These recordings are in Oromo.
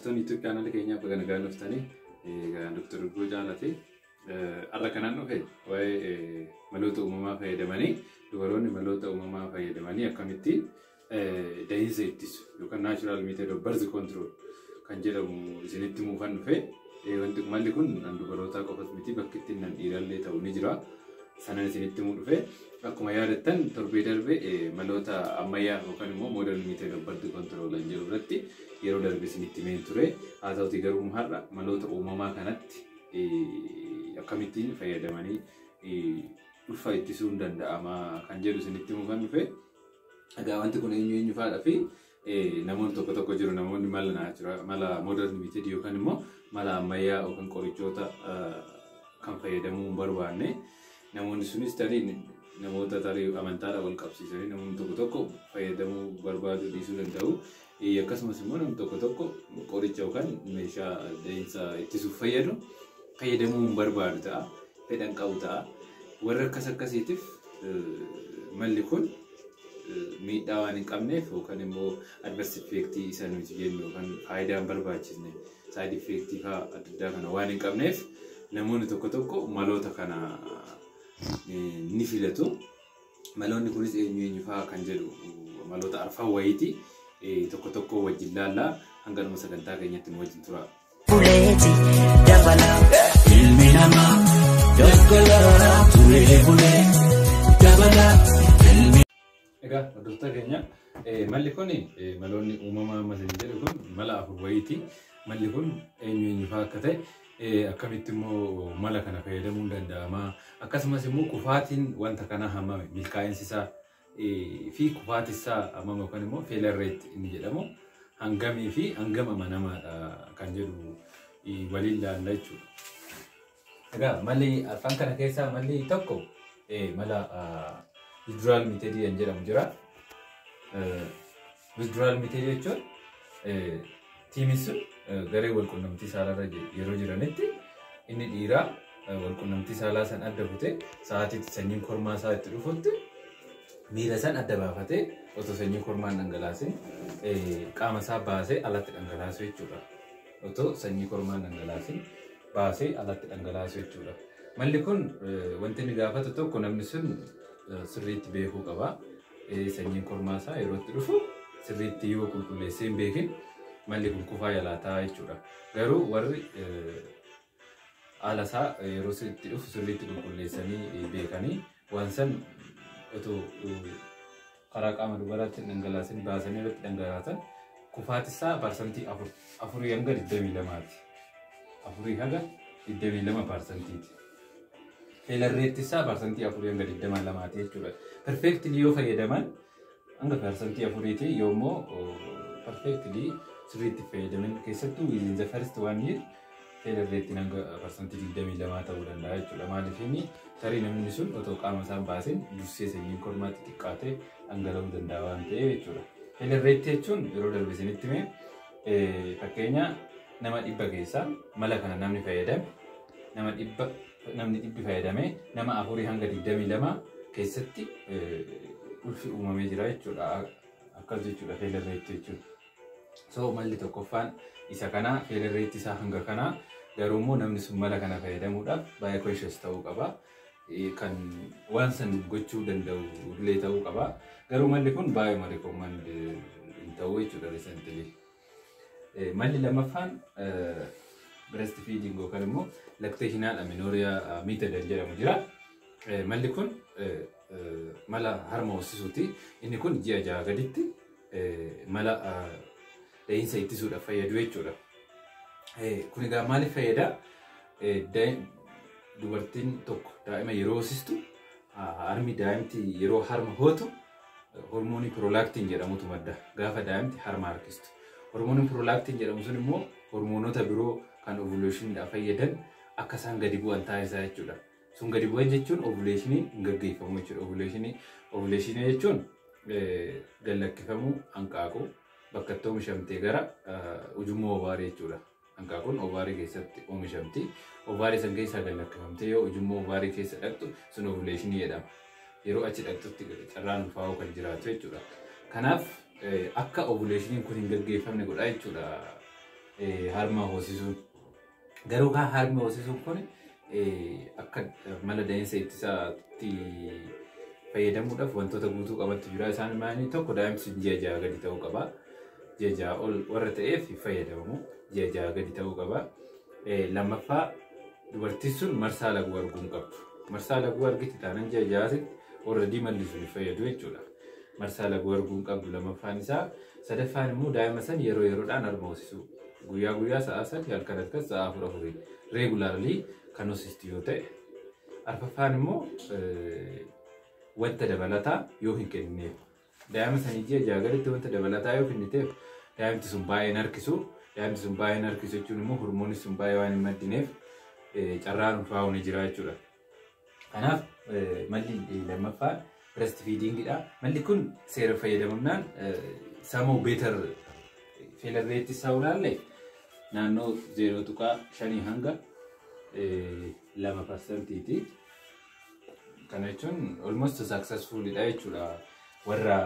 Hordoftoonni Itoophiyaa naannoo keenyaa bakka nagaan dhuftanii Dr. Urgoo Jaallatee har'a kanaan dhufe waa'ee maloota uumamaa fayyadamanii dubaroonni maloota uumamaa fayyadamanii akkamitti dahiinsa ittisu yookaan natural method of birth control kan jedhamu isinitti muufan dhufe wanti malli kun dubarootaa qofas miti bakki ittiin nan dhiirallee ta'uu ni jira. Sanan isinitti muu dhufe akkuma yaadattan torbee darbe maloota ammayyaa yookaan immoo modern method of birth control kan jedhu irratti yeroo darbe isinitti himeen ture. Haa ta'utii garuu har'a maloota uumamaa kanatti akkamittiin fayyadamanii ulfa ittisuun danda'ama kan jedhu isinitti muufan dhufe. Egaa wanti kun eenyu faadhaa fi namoonni tokko jiru namoonni mala modern method yookaan immoo mala ammayyaa yookaan qorichoota kan fayyadamuu hin barbaanne namoonni sunis tarii namoota tarii amantaadhaan wal qabsiisanii namoonni tokko fayyadamuu barbaadu dhiisuu danda'u. Akkasumas immoo namni tokko qoricha yookaan meeshaa dahiinsa ittisuuf fayyadamuu hin barbaadu ta'a. Fedhan qabu ta'a. Warra akkasiitiif malli kun miidhaa waan hin qabneef yookaan immoo adverse effect isa nuti jennu yookaan faayidaa hin barbaachisne side effect adda addaa kana waan hin qabneef namoonni tokko maloota kana ni filatu. Maloonni kunis eenyu fa'aa kan jedhu maloota arfan wayiiti tokko wajjin laallaa hanga dhuma sagantaa keenyatti nu wajjin tura. Fuleeti dabalaa ilmi namaa doggoraa turee bulee dabalaa. Egaa hordoftoota keenya malli kun maloonni uumamaa malee jedhu kun mala afur wayiiti. Malli kun eenyu fa'aa akka ta'e akkamitti immoo mala kana fayyadamuun danda'ama. Akkasumas immoo kufaatiin wanta kana hammame milkaa'insi isaa fi kufaatisaa hammame yookaan immoo failure rate inni jedhamu hangamii fi hangam amanamaadha kan jedhu waliin laalla jechuudha. Egaa malli afaan kana keessaa malli tokko mala withdrawal method kan jedhamu jira. Withdrawal method jechuun tiimiin sun garee walqunnamtii saalaa yeroo jiranitti inni dhiiraa walqunnamtii saalaa san adda kutee sa'aatiitti sanyiin kormaa isaa itti dhufutti miira san adda baafatee otoo sanyiin kormaan dhangalaasin qaama isaa baasee alatti dhangalaasu jechuudha. Otoo sanyii kormaan dhangalaasin baasee alatti dhangalaasu jechuudha. Malli kun wanti inni gaafatu tokko namni sun sirriitti beekuu qaba. Sanyiin kormaa isaa yeroo itti dhufu sirriitti yoo qulqulleessee hin beekin malli kun kufaa jalaa ta'a jechuudha. Garuu warri haala isaa yeroo itti dhufu sirriitti qulqulleessanii beekanii waan san otoo karaa qaama dubaraatti dhangalaasin baasanii irratti dhangalaasan kufaatisaa parsantii afurii hanga 22ti. Afurii hanga 22%ti. Failure rate isaa parsantii afurii hanga 22ti jechuudha. Perfectly yoo fayyadaman hanga parsantii afuriiti yoommoo perfectly sirriitti fayyadaman keessattuu within the first 1 year failure rate hanga parsantii 22 ta'uu danda'a jechuudha. Maaliif inni tarii namni sun otoo qaama isaa baasin dursee sanyiin kormaatti xiqqaatee dhangala'uu danda'a waan ta'eef jechuudha. Failure rate jechuun yeroo darbe isinitti himee fakkeenya nama 100 keessaa mala kana namni fayyadame namni 100 fayyadame nama afurii hanga 22 keessatti ulfi uumamee jira jechuudha. Akkas jechuudha failure rate jechuudha. So malli tokkoffaan isa kana failure rate isaa hanga kana garuu immoo namni sun mala kana fayyadamuudhaaf baay'ee conscious ta'uu qaba. Kan waan san gochuu danda'u illee ta'uu qaba. Garuu malli kun baay'ee recommend hin ta'u jechuudha recently. Malli lammaffaan breastfeeding yookaan immoo lactational amenorrhea method jedhamu jira. Malli kun mala harma hoosisuuti. Inni kun ji'a 6 gaditti mala dahiinsa ittisuudhaaf fayyadu jechuudha. Kun egaa maaliif fayyada? Dubartiin tokko daa'ima yeroo hoosistu harmi daa'imti yeroo harma hootu hormoonii prolactin jedhamutu madda gaafa daa'imti harma harkistu. Hormooniin prolactin jedhamu sun immoo hormoonota biroo kan ovulationidhaaf fayyadan akka isaan gadi bu'an taasisaa jechuudha. Sun gadi bu'an jechuun ovulationiin hin gaggeeffamu jechuudha. Ovulation jechuun gallakkifamuu hanqaaquu bakka itti oomishamtee gara ujummoo ovaarii jechuudha. Hanqaaquun ovaarii keessatti oomishamti. Ovaarii san keessaa gallakkifamtee yoo ujummoo ovaarii keessa dhaqxu sun ovulation jedhama. Yeroo achi dhaqxutti carraan ulfaa'uu kan jiraatu jechuudha. Kanaaf akka ovulationiin kun hin gaggeeffamne godha jechuudha. harma hoosisuun. Garuu kan harmi hoosisuun kun akka mala da'insa ittisaatti fayyadamuudhaaf wantoota guutuu qabattu jira. Isaan maanii tokko daa'imti ji'a 6 gadi ta'uu qaba. Ji'a 6 ol warra ta'eef fayyadamu. Ji'a 6 gadi ta'uu qaba. Lammaffaa dubartiin sun marsaa laguu arguun qabdu. Marsaa laguu argite taanaan ji'a 6 already malli sun fayyadu jechuudha. Marsaa laguu arguun qabdu lammaffaan isaa. Sadaffaan immoo daa'ima san yeroo yeroodhaan harma hoosisuu. Guyyaa sa'a 3 halkan akkas sa'a 4 regularly kan hoosistu yoo ta'e. Arfaffaan immoo wanta dabalataa yoo hin kennineef. Daa'ima sanii ji'a 6 gaditti wanta dabalataa yoo kenniteef daa'imti sun baay'een harkisu. Daa'imti sun baay'een harkisu jechuun immoo hormoonni sun baay'ee waan hin maddineef carraan ulfaa'uu ni jira jechuudha. Kanaaf malli lammaffaa breastfeedingidha. Malli kun seera fayyadamamnaan sammuu beetar feelarreetti saawulaalle naannoo 0.5 hanga 2%ti. Kana jechuun almost successfulidha jechuudha warra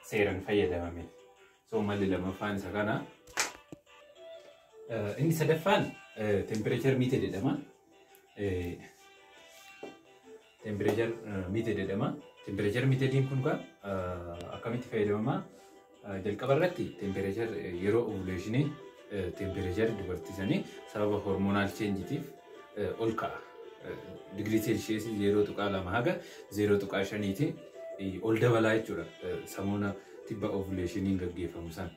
seeran fayyadamame. So malli lammaffaan isa kana. Inni sadaffaan temperature meter jedhama. Temperature meter jedhama. Temperature meteriin kun akkamitti fayyadamama? Jalqaba irratti temperature yeroo ovulation temperature dubartiisanii sababa hormonal change'tiif ol ka'a. Degree Celsius 0.2 haga 0.5 ol dabalaa jechuudha. Samuuna tibba ovulationiin gaggeeffamu san.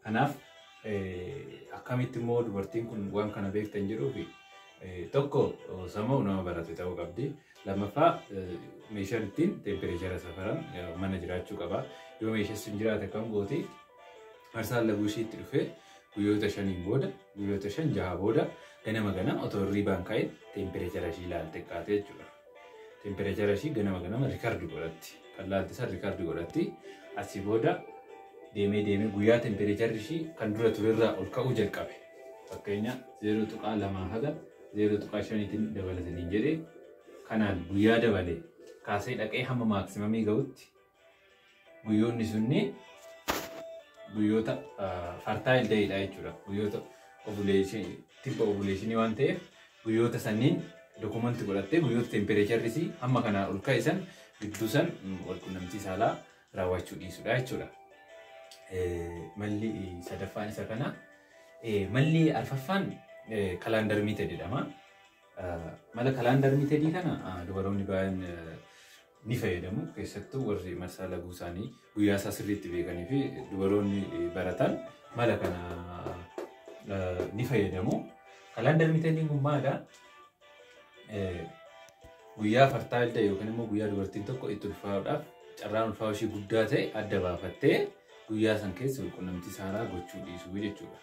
Kanaaf akkamitti immoo dubartiin kun waan kana beektan jedhuufi tokko sammuu nama barate ta'uu qabdi. Lammaffaa meeshaan ittiin temperature safaran mana jiraachuu qaba. Yoo meeshaan sun jiraate kan gooti marsaan laguu ishiitti dhufee guyyoota 5 booda guyyoota 5-6 booda ganama otoo hirribaan ka'e temperature ishii ilaalte qaate jechuudha. Temperature ishii ganama rikardi godhatti. Kan laalte san rikardi godhatti. Asii booda deemee guyyaa temperature ishii kan dura turerraa ol ka'uu jalqabe. Fakkeenya 0.2 haga 0.5tiin dabalatanii jedhee kanaan guyyaa dabalee kaasee dhaqee hamma maaksimamii ga'utti guyyoonni sunni guyyoota fertile day'idha jechuudha. Guyyoota ovulation tibba ovulationii waan ta'eef guyyoota sanniin dokumentii godhattee guyyoota temperature isii hamma kanaan ol ka'e san gidduu san wal quunnamtii saalaa raawwachuu dhiisudha jechuudha. Malli sadaffaan isa kana. Malli arfaffaan calendar method jedhama. Mala calendar method kana dubaroonni baay'een ni fayyadamu. Keessattuu warri marsaa laguu isaanii guyyaa isaa sirriitti beekanii fi dubaroonni baratan mala kana ni fayyadamu. Calendar method kun maadha? Guyyaa fertile ta'e yookaan immoo guyyaa dubartiin tokko itti ulfaa'uudhaaf carraan ulfaa'uu ishii guddaa ta'e adda baafattee guyyaa san keessa walquunnamtii saalaa gochuu dhiisuu jechuudha.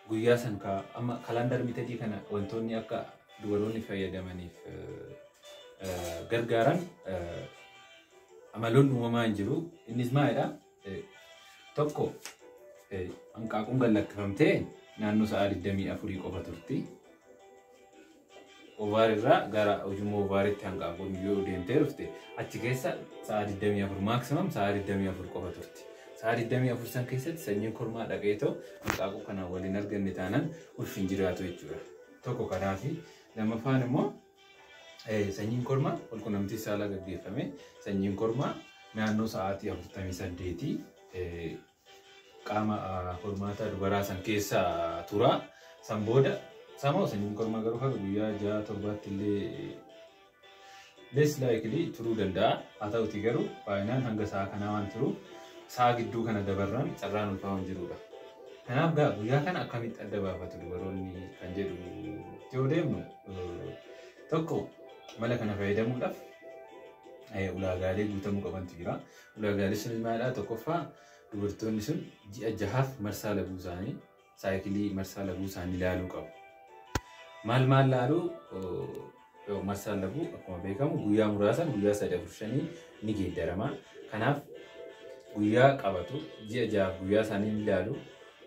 Guyyaa san amma calendar method kana wantoonni akka dubaroonni fayyadamaniif gargaaran amaloonni uumamaa hin jiru. Innis maalidha? Tokko hanqaaquun gallakkifamtee naannoo sa'a 24 qofa turti. Ovaarirraa gara ujummoo ovaaritti hanqaaquun yoo deemtee dhufte achi keessa sa'a 24 maximum sa'a 24 qofa turti. Sa'a 24 san keessatti sanyiin kormaa dhaqeetoo hanqaaquu kanaan waliin arganne taanaan ulfin jiraatu jechuudha. Tokko kanaafi lammaffaan immoo sanyiin kormaa walquunnamtii saalaa gaggeeffame sanyiin kormaa naannoo sa'aatii 48 qaama hormaata dubaraa san keessa tura. San booda samoo sanyiin kormaa garuu haga guyyaa 6-7 illee less likely turuu danda'a. Haa ta'uti garuu baay'inaan hanga sa'a kanaa waan turuuf sa'a gidduu kana dabarran carraan ulfaa'uu hin jirudha. Kanaaf guyyaa kana akkamitti adda baafatu dubaroonni kan jedhu yoo deemnu tokko mala kana fayyadamuudhaaf ulaagaalee guutamuu qabantu jira. Ulaagaalee sun maalidha? Tokkoffaa dubartoonni sun ji'a 6 marsaa laguu isaanii saayikilii marsaa laguu isaanii ilaaluu qabu. Maal laaluu? Marsaa laguu akkuma beekamu guyyaa muraasan guyyaa 3-4 ni geeddarama. Kanaaf guyyaa qabatu ji'a 6 guyyaa isaanii ilaalu.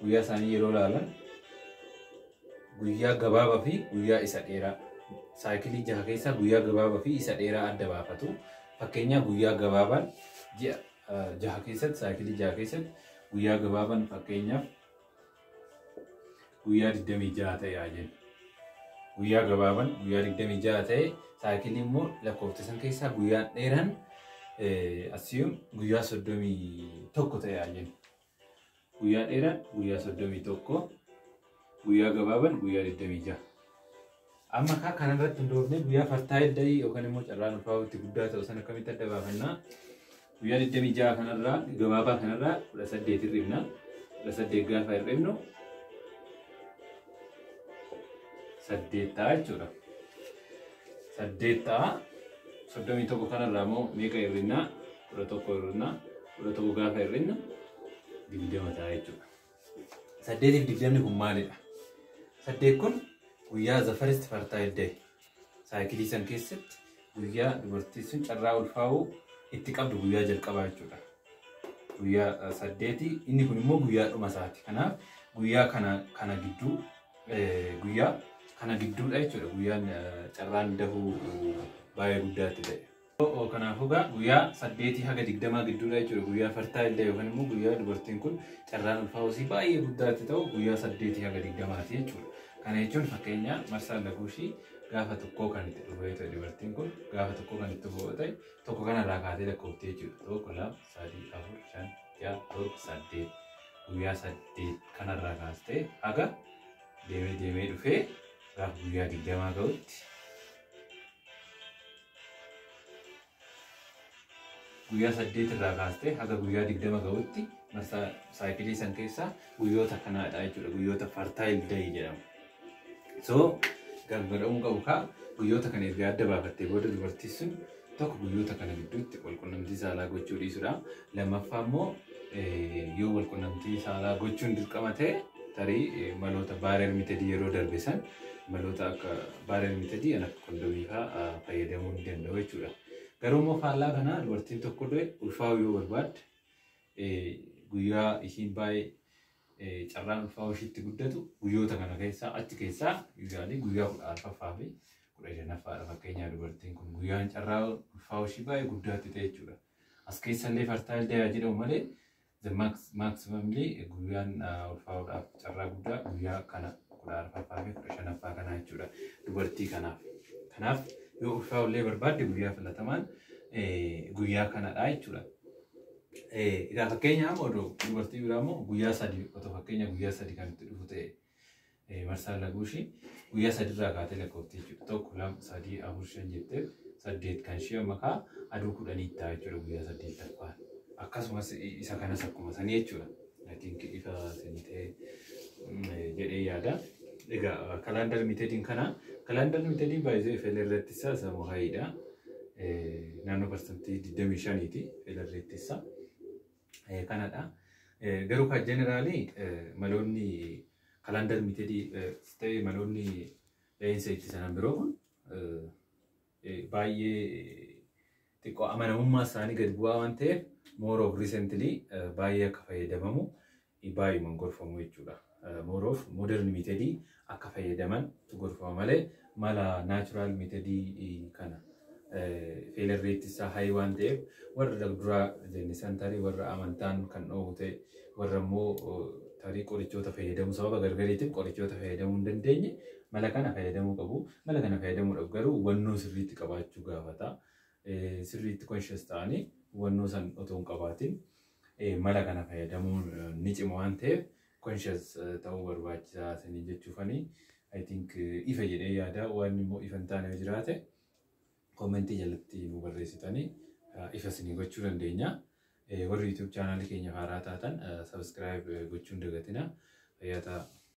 Guyyaa isaanii yeroo ilaalan guyyaa gabaabaa fi guyyaa isa dheeraa saayikilii 6 keessaa guyyaa gabaabaa fi isa dheeraa adda baafatu. Fakkeenyaaf guyyaa gabaabaan ji'a 6 keessatti saayikilii 6 keessatti guyyaa gabaabaan fakkeenyaaf guyyaa 26 ta'e ajeen. Guyyaa gabaaban guyyaa 26 ta'e saayikilii immoo lakkooftisan keessaa guyyaan dheeraan asiyum guyyaa 31 ta'e ajeen. Guyyaa dheeraan guyyaa 31, guyyaa gabaaban guyyaa 26. Amma kanarratti hundoofne guyyaa fartaa'ee da'ii yookaan immoo carraan ulfaa'uutti guddaa ta'u sana akkamitti adda baafannaa? Guyyaa 26 kanarraa gabaabaa kanarraa 18 hir'ifna. 18 gaafa hir'ifnu 8 ta'a jechuudha. 8 ta'a. 31 kanarraa immoo meeqa hir'ifnaa? 11 hir'ifnaa. 11 gaafa hir'ifnu 20 ta'a jechuudha. 8 fi 20 kun maalidha? 8 kun guyyaa the first fertile day. Saayikilii san keessatti guyyaa dubartiin sun carraa ulfaa'uu itti qabdu guyyaa jalqabaa jechuudha. Guyyaa 8 inni kun immoo guyyaa dhuma isaati. Kanaaf guyyaa kana gidduudha jechuudha. Guyyaan carraan dahuu baay'ee guddaatti ta'e. Kanaafuu guyyaa 8 haga 20 gidduudha jechuudha. Guyyaa fertile day yookaan immoo guyyaa dubartiin kun carraan ulfaa'uu baay'ee guddaatti ta'u guyyaa 8 haga 20 jechuudha. Kana jechuun fakkeenya Marsaan Laguushii gaafa tokkoo kan itti dhufee ta'e dubartiin kun gaafa tokkoo kan itti dhufee ta'e tokko kanarraa kaatee lakkoofte jechuudha. Tokko, lama, sadii, afur, shan, ja'a, torba, 8 guyyaa 8 kanarraa kaastee haga deemee dhufee gaafa guyyaa 20 ga'utti guyyaa 8 irraa kaastee haga guyyaa 20 ga'utti marsaa saayikilii san keessaa guyyoota kanaadha jechuudha. Guyyoota fertile day jedhamu. So gargaramuun qabu guyyoota kana erga adda baafattee booda dubartiin sun tokko guyyoota kana gidduutti walqunnamtii saalaa gochuu dhiisudha. Lammaffaa immoo yoo walqunnamtii saalaa gochuun dirqama ta'e tarii maloota baareer mitadii yeroo darbe san maloota akka baareer mitadii akka kondomii fa'aa fayyadamuu ni danda'u jechuudha. Garuu immoo faallaa kana dubartiin tokko ulfaa'uu yoo barbaadde guyyaa ishiin baay'ee carraan ulfaa'uu ishiitti guddatu guyyoota kana keessaa achi keessaa guyyaa 14ffaa fi 15ffaadha. Fakkeenyaa dubartiin kun guyyaan carraa ulfaa'uu ishii baay'ee guddaatti ta'e jechuudha. As keessallee fertile day jedhamu malee maximumly guyyaan ulfaa'uudhaaf carraa guddaa guyyaa kana 14ffaa fi 15ffaa kana jechuudha dubartii kanaaf. Kanaaf yoo ulfaa'ullee barbaadde guyyaa filatamaan guyyaa kanadha jechuudha. Fakkeenyaaf dubartii biraa immoo guyyaa 3 otoo fakkeenya guyyaa 3 kan itti dhufu ta'e Marsaan Laguushii guyyaa 3 irraa kaatee lakkoofte jechuudha. Tokko, lama, sadii, afur, shan jettee 8 kan ishee makaa aduu 10 ta'a jechuudha guyyaa 8ffaa. Akkasumas isa kanas akkuma sanii jechuudha. Ifa sanii ta'e jedhee yaada. Egaa kalaandar mitadiin kana kalaandar mitadiin baay'ee feeler irratti isaa sammuu hayiidha. Naannoo parsantii 25ti feeler irratti isaa. Kanadha. Garuu kan jeneraalii maloonni kalaandar mitadii ta'e maloonni leensa itti sanan biroo kun baay'ee xiqqoo amanamummaa isaanii gadi bu'aa waan ta'eef more of recently baay'ee akka fayyadamamu baay'ee gorfamu jechuudha. More of modern mitadii akka fayyadaman gorfama malee mala natural mitadii kana feeler rate isaa hayi waan ta'eef warra duraa jennisan tarii warra amantaan kan dhoowwu ta'e warra immoo tarii qorichoota fayyadamu sababa gargariitiif qorichoota fayyadamuu hin dandeenye mala kana fayyadamuu qabu. Mala kana fayyadamuudhaaf garuu hubannoo sirriitti qabaachuu gaafata. Sirriitti conscious ta'anii hubannoo san otoo hin qabaatiin mala kana fayyadamuun ni cima waan ta'eef conscious ta'uu barbaachisaa sanii jechuufanii I think ifa jedhee yaada. Waan immoo ifa hin taane jiraate commentii jalatti nu barreessitanii ifa isinii gochuu dandeenya. Warri YouTube channel keenya haaraa taatan subscribe gochuun dagatina. Fayyaa ta'aa.